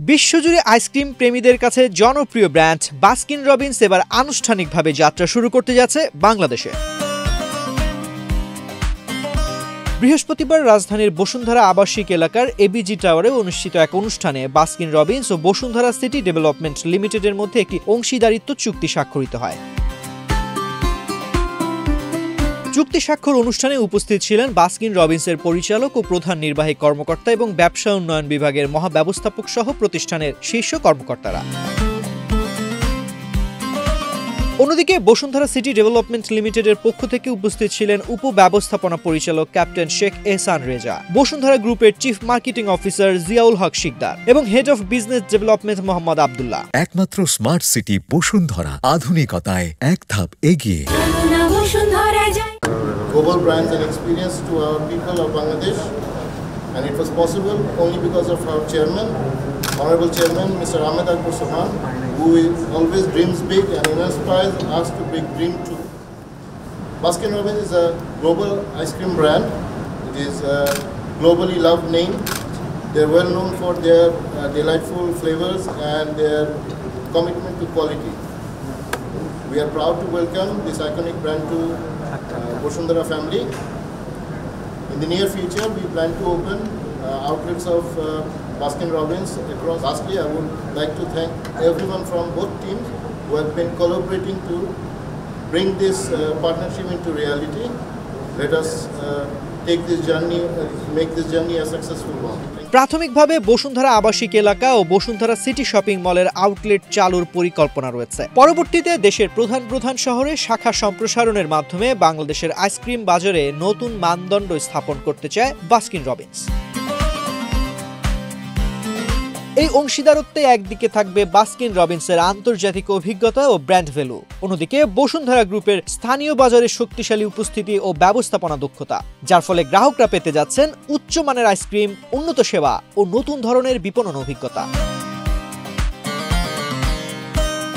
বিশ্বজুড়ে আইসক্রিম প্রেমীদের কাছে জনপ্রিয় ব্র্যান্ড বাস্কিন রবিন্স এবার আনুষ্ঠানিকভাবে যাত্রা শুরু করতে যাচ্ছে বাংলাদেশে। বৃহস্পতিবার রাজধানীর বসুন্ধরা আবাসিক এলাকার এবিজি টাওয়ারে অনুষ্ঠিত এক অনুষ্ঠানে বাস্কিন রবিন্স ও বসুন্ধরা সিটি ডেভেলপমেন্ট লিমিটেডের মধ্যে একটি অংশীদারিত্ব চুক্তি স্বাক্ষরিত হয়। চুক্তি স্বাক্ষর অনুষ্ঠানে উপস্থিত ছিলেন বাস্কিন রবিন্সের পরিচালক ও প্রধান নির্বাহী কর্মকর্তা এবং ব্যবসা উন্নয়ন বিভাগের মহাব্যবস্থাপক সহ প্রতিষ্ঠানের শীর্ষ কর্মকর্তারা। অন্যদিকে বসুন্ধরা সিটি ডেভেলপমেন্ট লিমিটেডের পক্ষ থেকে উপস্থিত ছিলেন উপব্যবস্থাপনা পরিচালক ক্যাপ্টেন শেখ এহসান রেজা, বসুন্ধরা গ্রুপের চিফ মার্কেটিং অফিসার জিয়াউল হক শিকদার এবং head of business development Mohammad Abdullah. একমাত্র স্মার্ট সিটি বসুন্ধরা, আধুনিকতায় এক ধাপ এগিয়ে। Global brands and experience to our people of Bangladesh, and it was possible only because of our chairman, Honorable Chairman Mr. Ahmed Akbar Sohan, who always dreams big and inspires us to big dream too. Baskin Robbins is a global ice cream brand. It is a globally loved name. They're well known for their delightful flavors and their commitment to quality. We are proud to welcome this iconic brand to Bosundhara family. In the near future, we plan to open outlets of Baskin Robbins across. Lastly, I would like to thank everyone from both teams who have been collaborating to bring this partnership into reality. Let us take this journey, make this journey a successful one. প্রাথমিকভাবে বসুন্ধরা আবাসিক এলাকা ও Bashundhara city shopping মলের outlet চালুর পরিকল্পনা রয়েছে। পরবর্তীতে দেশের প্রধান শহরে শাখা সম্প্রসারণের মাধ্যমে বাংলাদেশের আইসক্রিম বাজারে নতুন মানদণ্ড স্থাপন করতে চায় বাস্কিন রবিন্স। এই অংশীদারত্বে একদিকে থাকবে বাস্কিন রবিন্সের আন্তর্জাতিক অভিজ্ঞতা ও ব্র্যান্ড ভ্যালু, অন্যদিকে বসুন্ধরা গ্রুপের স্থানীয় বাজারে শক্তিশালী উপস্থিতি ও ব্যবস্থাপনা দক্ষতা, যার ফলে গ্রাহকরা পেতে যাচ্ছেন উচ্চমানের আইসক্রিম, উন্নত সেবা ও নতুন ধরনের বিপণন অভিজ্ঞতা।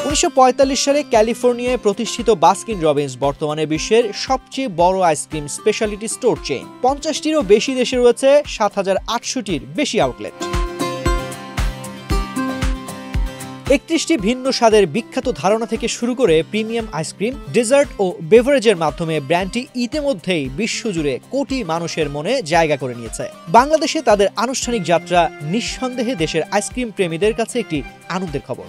1945 সালে ক্যালিফোর্নিয়ায় প্রতিষ্ঠিত বাস্কিন রবিন্স বর্তমানে বিশ্বের সবচেয়ে বড় আইসক্রিম স্পেশালিটি স্টোর চেইন। 50টিরও বেশি দেশে রয়েছে 7800টির বেশি আউটলেট। 31টি ভিন্ন স্বাদের বিখ্যাত ধারণা থেকে শুরু করে প্রিমিয়াম আইসক্রিম, ডেজার্ট ও বেভারেজের মাধ্যমে ব্র্যান্ডটি ইতিমধ্যেই বিশ্বজুড়ে কোটি মানুষের মনে জায়গা করে নিয়েছে। বাংলাদেশে তাদের আনুষ্ঠানিক যাত্রা নিঃসন্দেহে দেশের আইসক্রিম প্রেমীদের কাছে একটি আনন্দের খবর।